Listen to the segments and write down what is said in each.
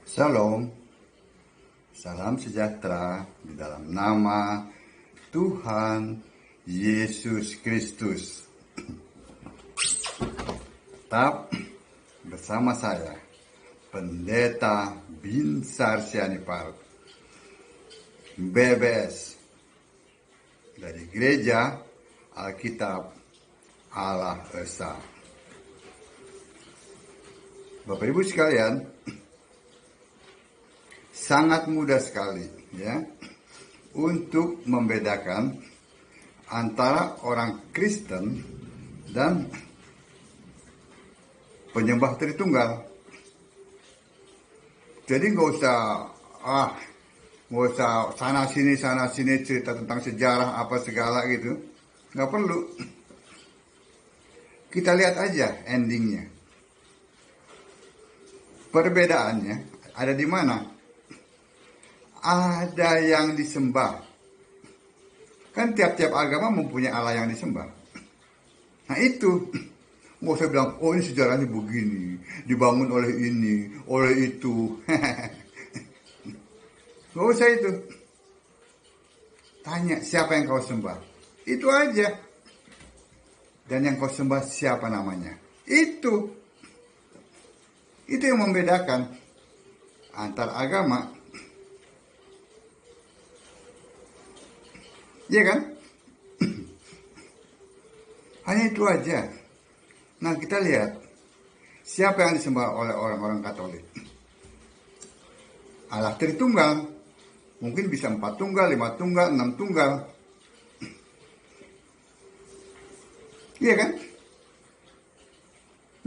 Shalom, salam sejahtera di dalam nama Tuhan Yesus Kristus. Tetap bersama saya, Pendeta Binsar Sianipar, BBS, dari Gereja Alkitab Allah Esa. Bapak Ibu sekalian, sangat mudah sekali ya untuk membedakan antara orang Kristen dan penyembah Tritunggal. Jadi nggak usah sana sini cerita tentang sejarah apa segala gitu, nggak perlu. Kita lihat aja endingnya. Perbedaannya ada di mana? Ada yang disembah. Kan tiap-tiap agama mempunyai Allah yang disembah. Nah itu, mau saya bilang, oh ini sejarahnya begini, dibangun oleh ini, oleh itu. Gak usah itu. Tanya siapa yang kau sembah. Itu aja. Dan yang kau sembah siapa namanya. Itu yang membedakan antar agama. Iya kan? Hanya itu aja. Nah kita lihat siapa yang disembah oleh orang-orang Katolik. Allah Tritunggal. Mungkin bisa 4 tunggal, 5 tunggal, 6 tunggal. Iya kan?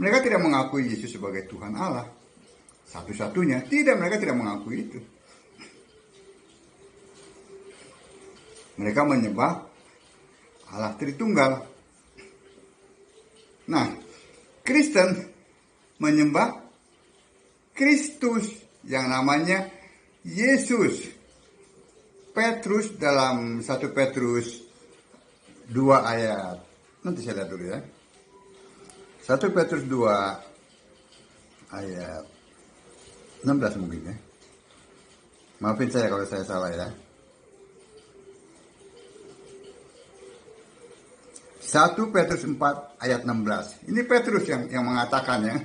Mereka tidak mengakui Yesus sebagai Tuhan Allah. Satu-satunya. Tidak, mereka tidak mengakui itu. Mereka menyembah Allah Tritunggal. Nah, Kristen menyembah Kristus yang namanya Yesus. Petrus dalam 1 Petrus 2 ayat. Nanti saya lihat dulu ya. 1 Petrus 2 ayat 16 mungkin ya. Maafin saya kalau saya salah ya. 1 Petrus 4 ayat 16. Ini Petrus yang mengatakan ya.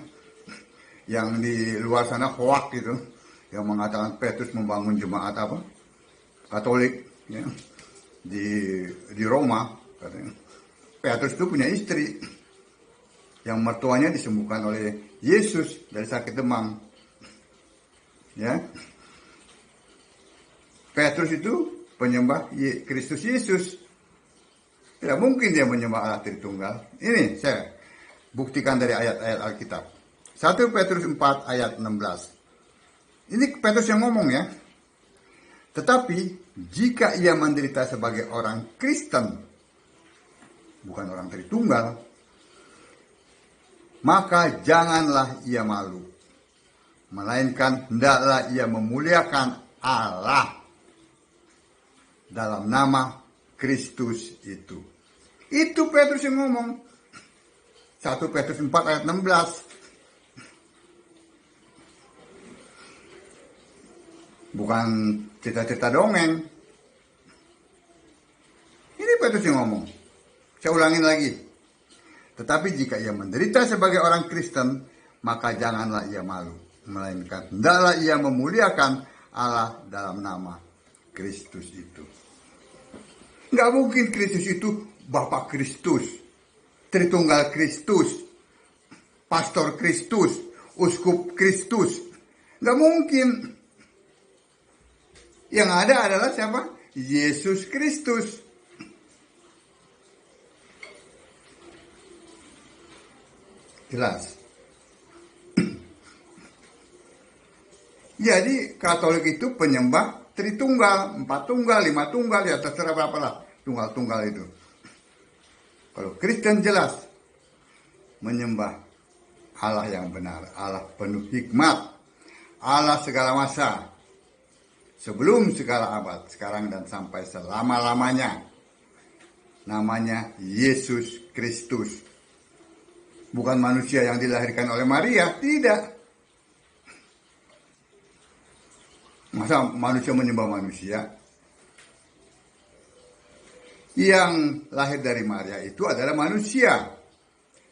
Yang di luar sana hoak gitu. Yang mengatakan Petrus membangun jemaat apa? Katolik ya. Di Roma katanya. Petrus itu punya istri yang mertuanya disembuhkan oleh Yesus dari sakit demam. Ya. Petrus itu penyembah Kristus Yesus. Tidak mungkin dia menyembah Allah Tritunggal. Ini saya buktikan dari ayat-ayat Alkitab. 1 Petrus 4 ayat 16. Ini Petrus yang ngomong ya. Tetapi jika ia menderita sebagai orang Kristen, bukan orang Tritunggal, maka janganlah ia malu. Melainkan hendaklah ia memuliakan Allah dalam nama Kristus itu. Itu Petrus yang ngomong. 1 Petrus 4 ayat 16. Bukan cerita-cerita dongeng. Ini Petrus yang ngomong. Saya ulangin lagi. Tetapi jika ia menderita sebagai orang Kristen, maka janganlah ia malu. Melainkan hendaklah ia memuliakan Allah dalam nama Kristus itu. Nggak mungkin Kristus itu Bapak Kristus, Tritunggal Kristus, Pastor Kristus, Uskup Kristus. Nggak mungkin. Yang ada adalah siapa? Yesus Kristus. Jelas. Jadi Katolik itu penyembah Tritunggal, 4 tunggal, 5 tunggal, ya terserah berapa lah tunggal-tunggal itu. Kalau Kristen jelas menyembah Allah yang benar, Allah penuh hikmat, Allah segala masa, sebelum segala abad, sekarang dan sampai selama-lamanya. Namanya Yesus Kristus. Bukan manusia yang dilahirkan oleh Maria, tidak. Masa manusia menyembah manusia? Yang lahir dari Maria itu adalah manusia.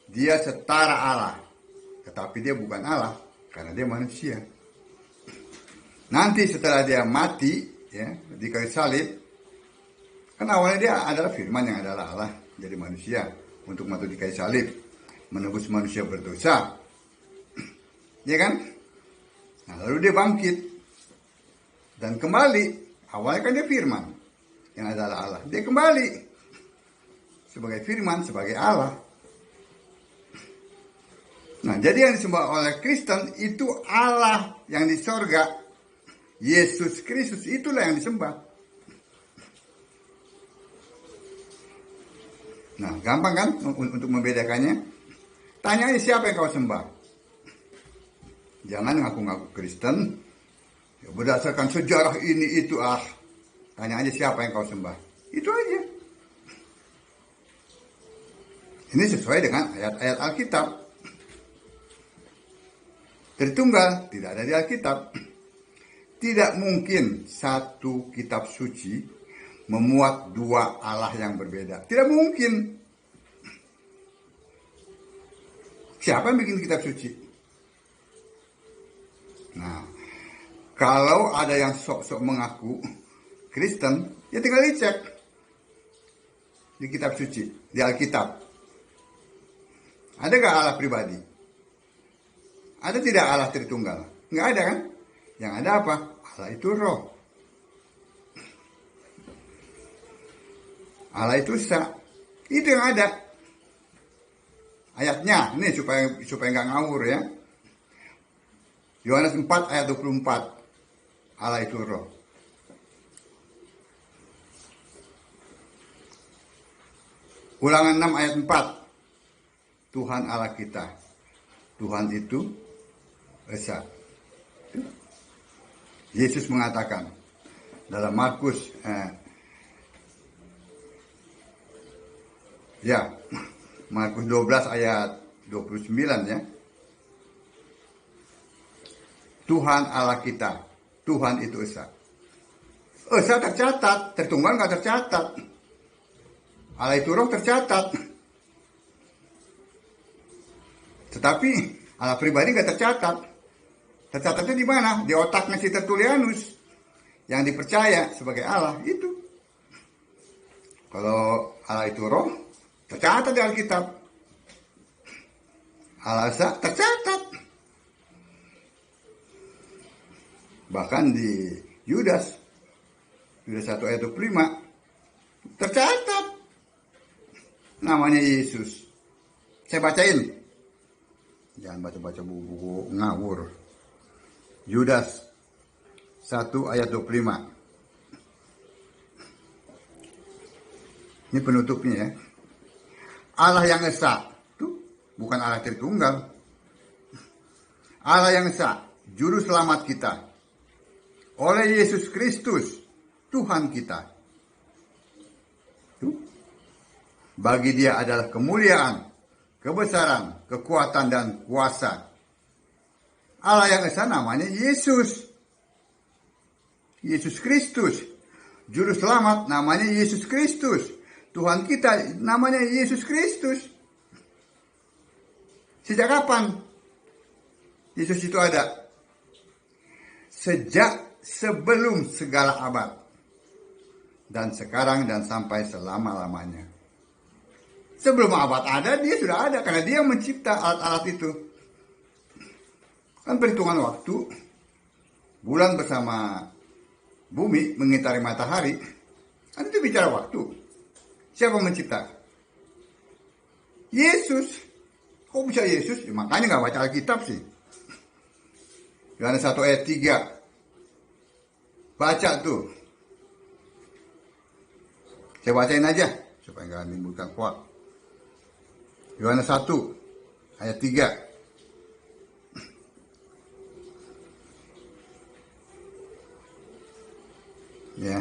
Dia setara Allah. Tetapi dia bukan Allah, karena dia manusia. Nanti setelah dia mati, ya, di kayu salib, kan awalnya dia adalah firman yang adalah Allah, jadi manusia. Untuk mati di kayu salib, menebus manusia berdosa. Ya kan? Nah, lalu dia bangkit. Dan kembali, awalnya kan dia firman, yang adalah Allah. Dia kembali sebagai firman, sebagai Allah. Nah, jadi yang disembah oleh Kristen itu Allah yang di sorga. Yesus Kristus itulah yang disembah. Nah, gampang kan untuk membedakannya? Tanya aja siapa yang kau sembah. Jangan ngaku-ngaku Kristen. Ya, berdasarkan sejarah ini itu tanya aja siapa yang kau sembah. Itu aja. Ini sesuai dengan ayat-ayat Alkitab. Tritunggal tidak ada di Alkitab. Tidak mungkin satu kitab suci memuat dua Allah yang berbeda. Tidak mungkin. Siapa yang bikin kitab suci? Nah, kalau ada yang sok-sok mengaku Kristen, ya tinggal dicek di kitab suci, di Alkitab. Ada gak Allah pribadi? Ada tidak Allah Tritunggal? Nggak ada kan? Yang ada apa? Allah itu roh. Allah itu esa. Itu yang ada. Ayatnya, ini supaya nggak ngawur ya. Yohanes 4 ayat 24. Allah itu roh. Ulangan 6 ayat 4. Tuhan Allah kita. Tuhan itu esa. Yesus mengatakan dalam Markus Markus 12 ayat 29 ya. Tuhan Allah kita, Tuhan itu esa. Esa tercatat, Tritunggal nggak tercatat. Allah itu roh tercatat. Tetapi Allah pribadi nggak tercatat. Tercatatnya di mana? Di otaknya si Tertullianus yang dipercaya sebagai Allah itu. Kalau Allah itu roh, tercatat di Alkitab. Allah esa tercatat. Bahkan di Yudas 1 ayat 25 tercatat namanya Yesus. Saya bacain. Jangan baca-baca buku ngawur. Yudas 1 ayat 25. Ini penutupnya ya. Allah yang esa, itu bukan Allah Tritunggal. Allah yang esa, juru selamat kita. Oleh Yesus Kristus, Tuhan kita. Tuh. Bagi dia adalah kemuliaan, kebesaran, kekuatan, dan kuasa. Allah yang esa namanya Yesus. Yesus Kristus. Juru selamat namanya Yesus Kristus. Tuhan kita namanya Yesus Kristus. Sejak kapan Yesus itu ada? Sejak sebelum segala abad. Dan sekarang dan sampai selama-lamanya. Sebelum abad ada, dia sudah ada. Karena dia mencipta alat-alat itu. Kan perhitungan waktu, bulan bersama bumi mengitari matahari, kan itu bicara waktu. Siapa mencipta? Yesus. Kok bisa Yesus? Ya, makanya nggak baca Alkitab sih. Yohanes 1 ayat 3. Baca tuh. Saya bacain aja, supaya nggak menimbulkan kuat. Yohanes 1 ayat 3. Ya.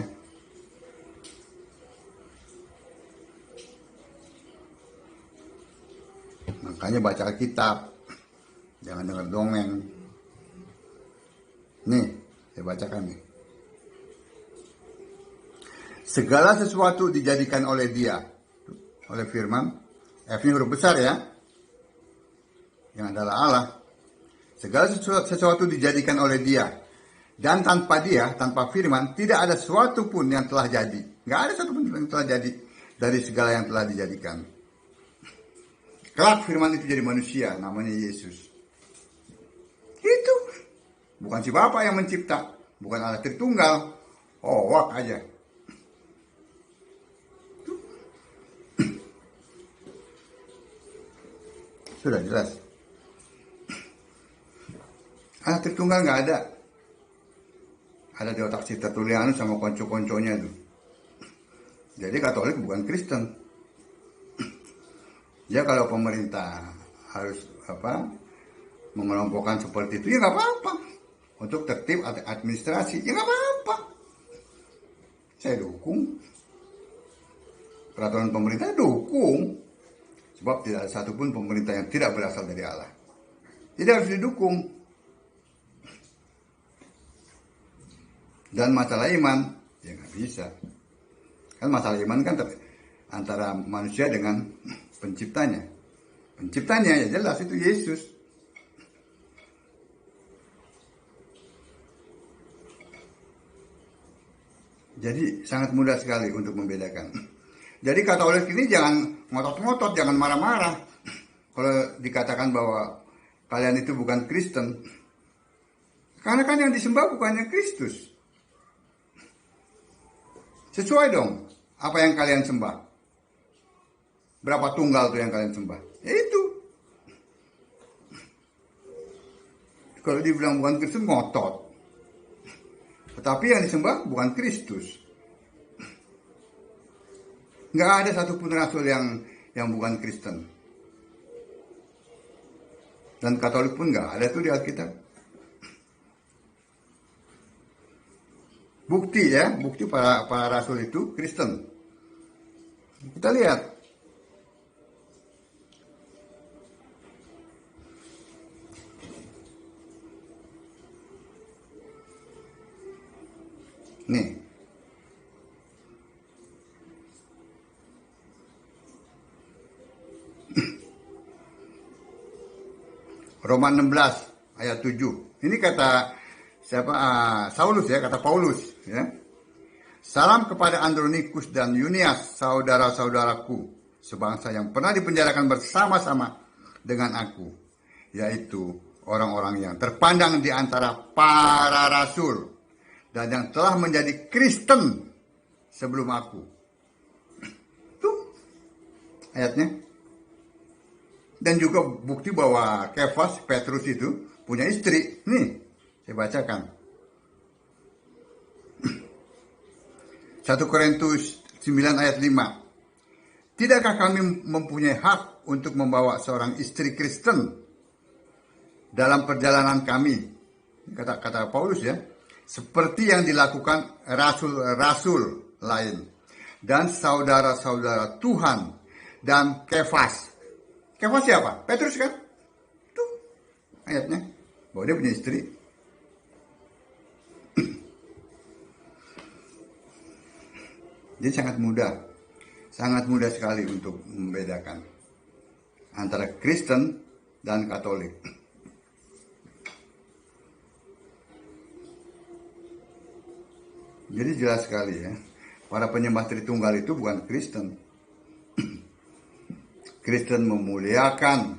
Makanya baca Alkitab. Jangan dengar dongeng. Nih, saya bacakan nih. segala sesuatu dijadikan oleh Dia. Oleh firman, F-nya huruf besar ya, yang adalah Allah. Segala sesuatu dijadikan oleh Dia. Dan tanpa Dia, tanpa firman, tidak ada sesuatu pun yang telah jadi. Nggak ada sesuatu pun yang telah jadi dari segala yang telah dijadikan. Kelak firman itu jadi manusia, namanya Yesus. Itu bukan si Bapa yang mencipta, bukan Allah Tritunggal. Wak aja. Sudah jelas. Allah Tritunggal nggak ada. Ada di otak si Tertullianus sama konco-konconya tuh. Jadi Katolik bukan Kristen. Ya kalau pemerintah harus mengelompokkan seperti itu, ya nggak apa-apa. Untuk tertib administrasi, ya nggak apa-apa. Saya dukung. Peraturan pemerintah dukung. Sebab tidak ada satupun pemerintah yang tidak berasal dari Allah. Jadi harus didukung. Dan masalah iman, ya nggak bisa. Kan masalah iman kan antara manusia dengan penciptanya. Penciptanya ya jelas itu Yesus. Jadi sangat mudah sekali untuk membedakan. Jadi Katolik ini jangan ngotot-ngotot, jangan marah-marah. Kalau dikatakan bahwa kalian itu bukan Kristen. Karena kan yang disembah bukannya Kristus. Sesuai dong apa yang kalian sembah. Berapa tunggal tuh yang kalian sembah? Ya itu. Kalau dibilang bukan Kristus, ngotot. Tetapi yang disembah bukan Kristus. Nggak ada satupun rasul yang bukan Kristen. Dan Katolik pun nggak ada tuh di Alkitab. Bukti para rasul itu Kristen. Kita lihat. Nih. Roma 16 ayat 7. Ini kata Saulus ya, kata Paulus ya. Salam kepada Andronikus dan Yunias, saudara-saudaraku sebangsa yang pernah dipenjarakan bersama-sama dengan aku, yaitu orang-orang yang terpandang di antara para rasul dan yang telah menjadi Kristen sebelum aku. Tuh ayatnya. Dan juga bukti bahwa Kefas, Petrus itu punya istri. Nih, saya bacakan. 1 Korintus 9 ayat 5. Tidakkah kami mempunyai hak untuk membawa seorang istri Kristen dalam perjalanan kami? Kata Paulus ya. Seperti yang dilakukan rasul-rasul lain. Dan saudara-saudara Tuhan dan Kefas. Kefas siapa? Petrus kan? Tuh ayatnya. Bahwa dia punya istri. Jadi sangat mudah sekali untuk membedakan antara Kristen dan Katolik. Jadi jelas sekali ya, para penyembah Tritunggal itu bukan Kristen. Kristen memuliakan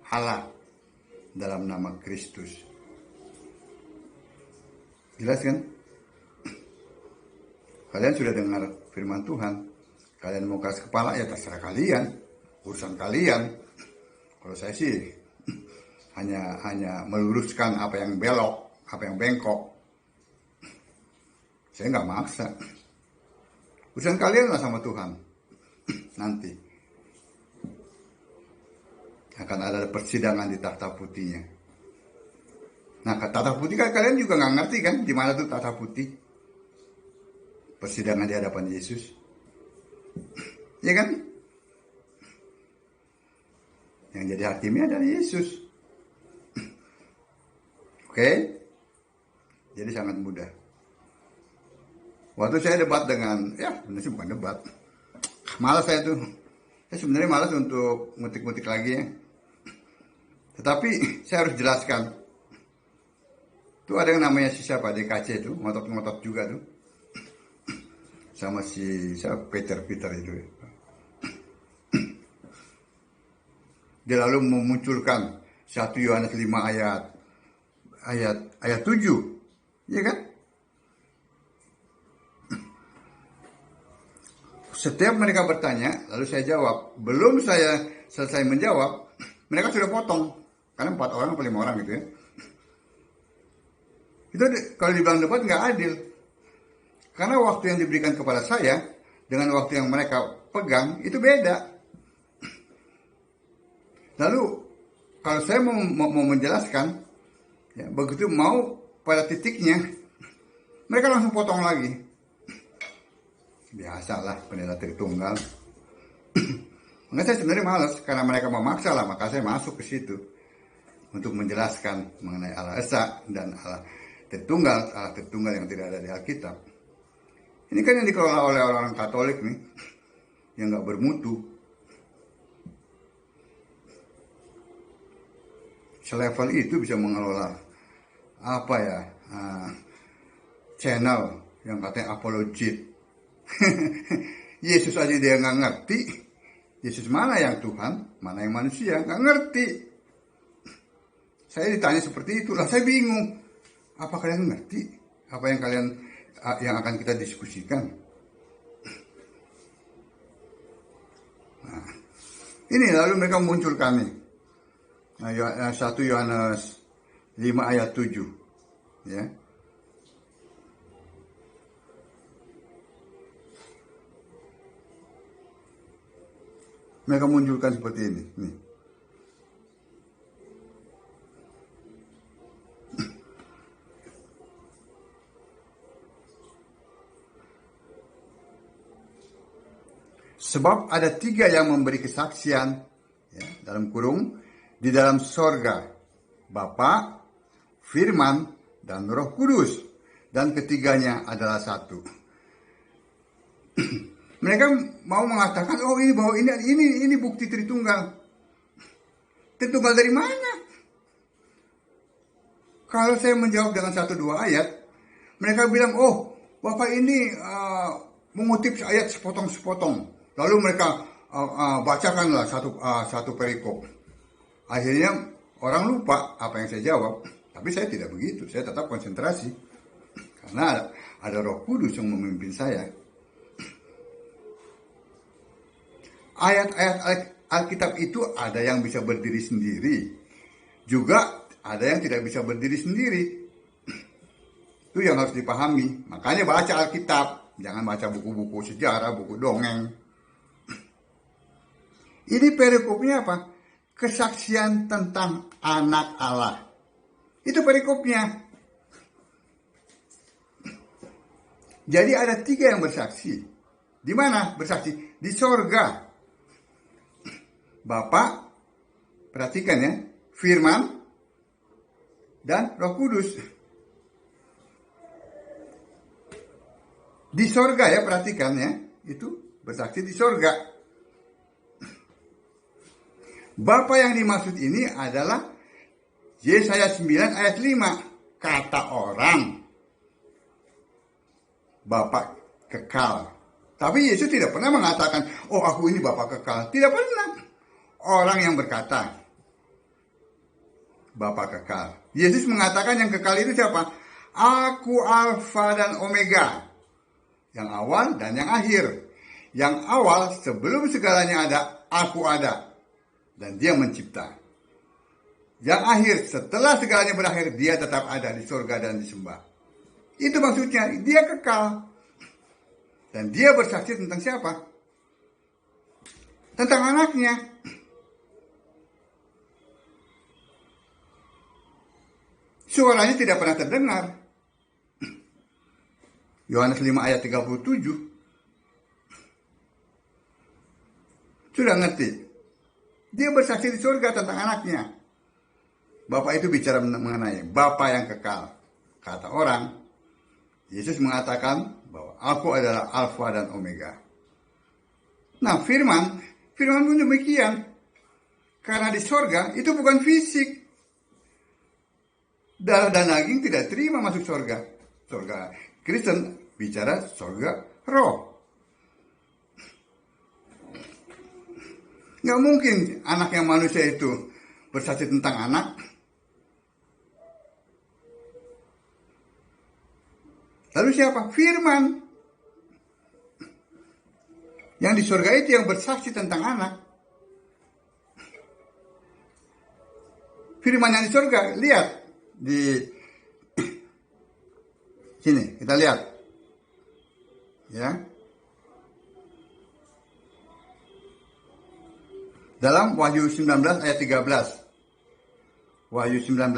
Allah dalam nama Kristus. Jelas kan? Kalian sudah dengar firman Tuhan. Kalian mau keras kepala ya terserah kalian. Urusan kalian. Kalau saya sih hanya meluruskan apa yang belok, apa yang bengkok. Saya nggak maksa. Urusan kalian lah sama Tuhan. Nanti akan ada persidangan di tahta putihnya. Nah, tahta putih kan kalian juga nggak ngerti kan di mana tuh tahta putih? Persidangan di hadapan Yesus. Ya kan? Yang jadi hakimnya adalah Yesus. Oke? Jadi sangat mudah. Waktu saya debat dengan, ya benar sih bukan debat, malas saya tuh. Saya sebenarnya malas untuk ngutik-ngutik lagi ya. Tetapi saya harus jelaskan. Tuh ada yang namanya si siapa, DKC itu, ngotot-ngotot juga tuh. Sama si siapa, Peter itu ya. Dia lalu memunculkan 1 Yohanes 5 ayat 7. Iya kan? Setiap mereka bertanya, lalu saya jawab. Belum saya selesai menjawab, mereka sudah potong. Karena 4 orang atau 5 orang gitu ya. Itu kalau dibilang debat nggak adil. Karena waktu yang diberikan kepada saya dengan waktu yang mereka pegang itu beda. Lalu kalau saya mau menjelaskan, ya, begitu mau pada titiknya, mereka langsung potong lagi. Biasalah pendeta Tritunggal. Makanya saya sebenarnya malas karena mereka memaksa lah, maka saya masuk ke situ untuk menjelaskan mengenai Allah Esa dan Allah Tritunggal yang tidak ada di Alkitab. Ini kan yang dikelola oleh orang-orang Katolik nih, yang nggak bermutu. Selevel itu bisa mengelola channel yang katanya apologet. Yesus aja dia nggak ngerti. Yesus mana yang Tuhan, mana yang manusia, nggak ngerti. Saya ditanya seperti itu, lah saya bingung. Apa kalian ngerti? Apa yang akan kita diskusikan? Nah, ini lalu mereka munculkan nih. 1 Yohanes 5 ayat 7. Ya. Mereka munculkan seperti ini. Nih. Sebab ada 3 yang memberi kesaksian, ya, dalam kurung, di dalam sorga, Bapa, Firman, dan Roh Kudus. Dan ketiganya adalah satu. Mereka mau mengatakan, oh ini bahwa ini bukti Tritunggal. Tritunggal dari mana? Kalau saya menjawab dengan 1-2 ayat, mereka bilang, oh Bapak ini mengutip ayat sepotong-sepotong. Lalu mereka bacakanlah satu perikop. Akhirnya orang lupa apa yang saya jawab. Tapi saya tidak begitu, saya tetap konsentrasi. Karena ada Roh Kudus yang memimpin saya. Ayat-ayat Alkitab itu ada yang bisa berdiri sendiri. Juga ada yang tidak bisa berdiri sendiri. Itu yang harus dipahami. Makanya baca Alkitab. Jangan baca buku-buku sejarah, buku dongeng. Ini perikopnya apa? Kesaksian tentang anak Allah. Itu perikopnya. Jadi ada 3 yang bersaksi. Di mana bersaksi? Di sorga. Bapa, perhatikan ya, Firman, dan Roh Kudus. Di sorga ya, perhatikan ya, itu bersaksi di sorga. Bapa yang dimaksud ini adalah Yesaya 9 ayat 5. Kata orang, Bapa kekal. Tapi Yesus tidak pernah mengatakan, oh aku ini Bapa kekal. Tidak pernah. Orang yang berkata, Bapa kekal. Yesus mengatakan yang kekal itu siapa? Aku Alfa dan Omega. Yang awal dan yang akhir. Yang awal sebelum segalanya ada, aku ada. Dan dia mencipta. Yang akhir setelah segalanya berakhir, dia tetap ada di surga dan disembah. Itu maksudnya, dia kekal. Dan dia bersaksi tentang siapa? Tentang anaknya. Suaranya tidak pernah terdengar. Yohanes 5 ayat 37. Sudah ngerti? Dia bersaksi di surga tentang anaknya. Bapak itu bicara mengenai Bapa yang kekal. Kata orang, Yesus mengatakan bahwa aku adalah Alfa dan Omega. Nah, firman pun demikian. Karena di sorga itu bukan fisik. Darah dan daging tidak terima masuk sorga. Sorga Kristen bicara sorga roh. Nggak mungkin anak yang manusia itu bersaksi tentang anak. Lalu siapa? Firman. Yang di surga itu yang bersaksi tentang anak. Firman yang di surga, lihat. Di sini, kita lihat. Ya. Dalam Wahyu 19 ayat 13. Wahyu 19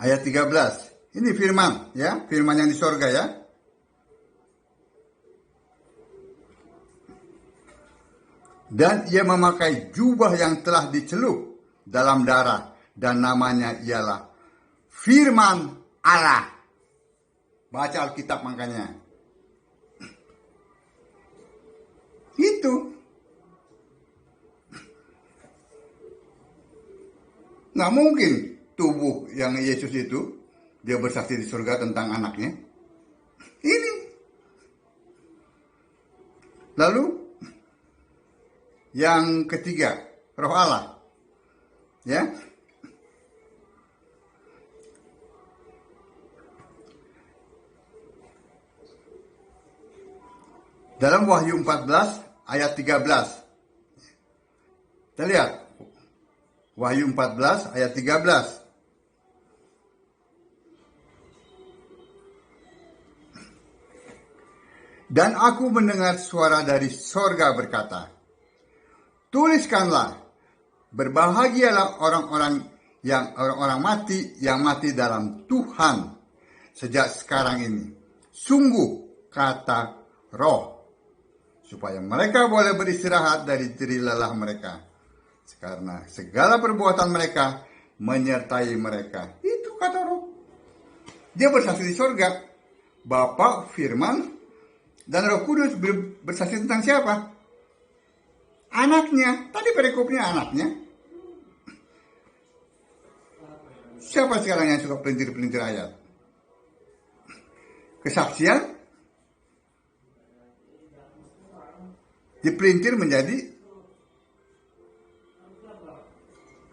ayat 13. Ini firman, ya, firman yang di sorga, ya. Dan ia memakai jubah yang telah dicelup dalam darah, dan namanya ialah Firman Allah. Baca Alkitab makanya. Itu. Nggak mungkin tubuh yang Yesus itu, dia bersaksi di surga tentang anaknya. Ini. Lalu, yang ketiga, Roh Allah. Ya. Dalam Wahyu 14 ayat 13. Kita lihat. Wahyu 14 ayat 13. Dan aku mendengar suara dari sorga berkata, tuliskanlah, berbahagialah orang-orang mati yang mati dalam Tuhan sejak sekarang ini. Sungguh kata roh, supaya mereka boleh beristirahat dari jerih lelah mereka, karena segala perbuatan mereka menyertai mereka. Itu kata roh. Dia bersaksi di surga. Bapa, Firman, dan Roh Kudus bersaksi tentang siapa? Anaknya. Tadi perikopnya anaknya. Siapa sekarang yang suka pelintir-pelintir ayat? Kesaksian dipelintir menjadi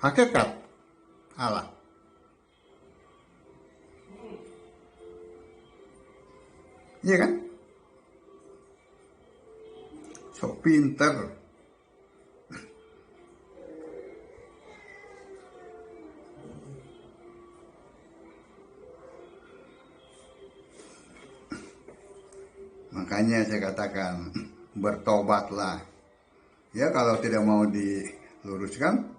hakikat Allah. Iya kan? So pinter. Makanya saya katakan, bertobatlah. Ya, kalau tidak mau diluruskan,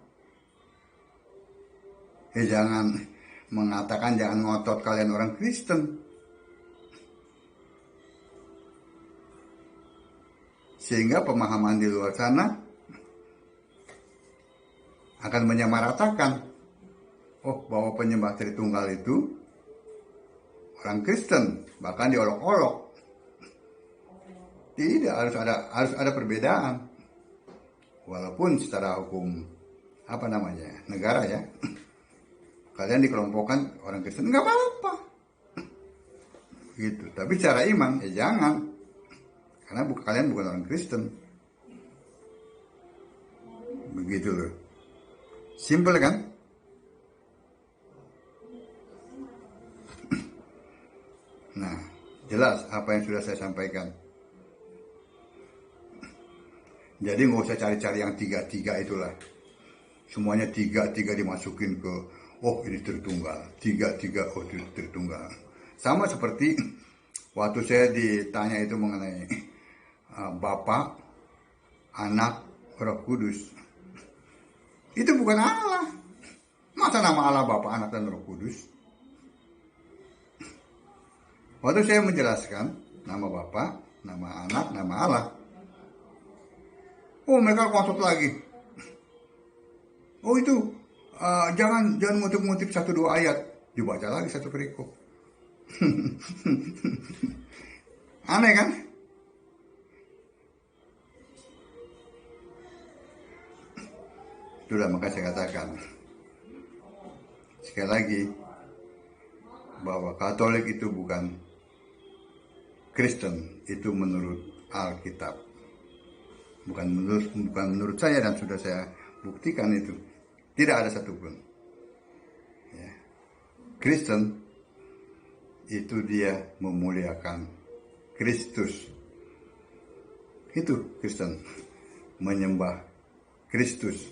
ya jangan mengatakan, jangan ngotot kalian orang Kristen. Sehingga pemahaman di luar sana akan menyamaratakan, oh, bahwa penyembah Tritunggal itu orang Kristen, bahkan diolok-olok. Tidak, harus ada perbedaan. Walaupun secara hukum negara ya, kalian dikelompokkan orang Kristen, nggak apa-apa. Gitu. Tapi secara iman ya jangan. Karena kalian bukan orang Kristen. Begitu loh. Simple kan? Nah, jelas apa yang sudah saya sampaikan. Jadi nggak usah cari-cari yang tiga-tiga itulah. Semuanya tiga-tiga dimasukin ke, oh ini Tritunggal. Tiga-tiga, oh ini Tritunggal. Sama seperti waktu saya ditanya itu mengenai Bapa, Anak, Roh Kudus. Itu bukan Allah. Masa nama Allah Bapa, Anak, dan Roh Kudus? Waktu saya menjelaskan nama Bapa, nama Anak, nama Allah, oh mereka ngotot lagi. Oh itu jangan ngutip-ngutip 1-2 ayat, dibaca lagi satu perikop. Aneh kan? Itulah maka saya katakan sekali lagi bahwa Katolik itu bukan Kristen, itu menurut Alkitab. Bukan menurut saya, dan sudah saya buktikan itu. Tidak ada satupun. Ya. Kristen itu dia memuliakan Kristus. Itu Kristen, menyembah Kristus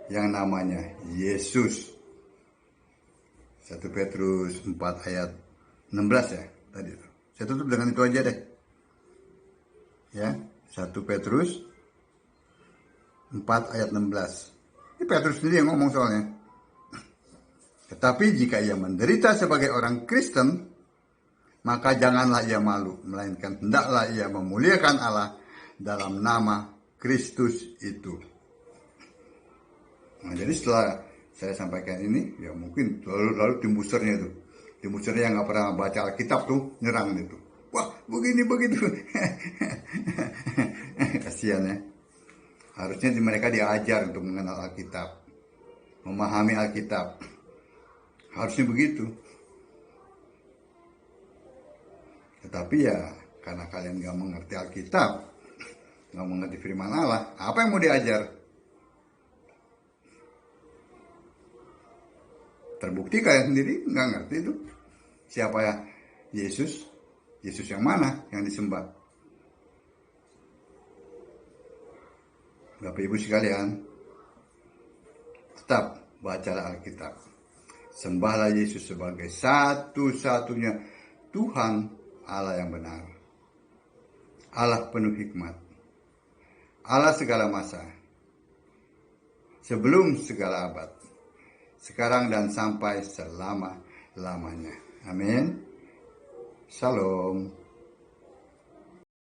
yang namanya Yesus. 1 Petrus 4 ayat 16 ya tadi itu. Saya tutup dengan itu aja deh. Ya, 1 Petrus 4 ayat 16. Ini Petrus sendiri yang ngomong soalnya. Tetapi jika ia menderita sebagai orang Kristen, maka janganlah ia malu, melainkan hendaklah ia memuliakan Allah dalam nama Kristus itu. Nah, jadi setelah saya sampaikan ini, ya mungkin lalu timbusernya itu. Timbusernya yang nggak pernah baca Alkitab tuh, nyerang itu. Wah, begini, begitu. Kasihan ya. Harusnya mereka diajar untuk mengenal Alkitab. Memahami Alkitab. Harusnya begitu. Tetapi ya, karena kalian nggak mengerti Alkitab, nggak mengerti firman Allah, apa yang mau diajar? Terbukti kalian sendiri nggak ngerti itu. Siapa ya Yesus? Yesus yang mana yang disembah? Bapak Ibu sekalian, tetap bacalah Alkitab. Sembahlah Yesus sebagai satu-satunya Tuhan Allah yang benar. Allah penuh hikmat. Allah segala masa. Sebelum segala abad. Sekarang dan sampai selama-lamanya. Amin. Shalom.